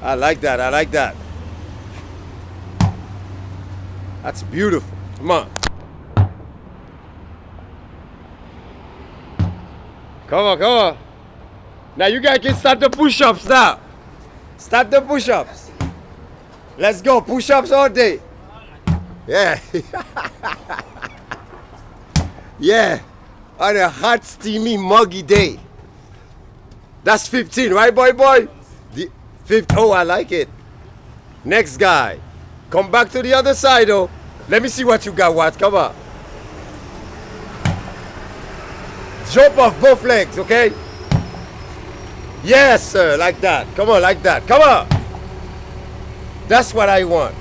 I like that. I like that. That's beautiful. Come on. Come on, come on. Now you guys can start the push-ups now. Start the push-ups. Let's go. Push-ups all day. Yeah. Yeah. On a hot, steamy, muggy day. That's 15, right, boy? The 15. Oh, I like it. Next guy. Come back to the other side, oh. Let me see what you got, Watt. Come on. Jump off both legs, okay? Yes, sir. Like that. Come on, like that. Come on. That's what I want.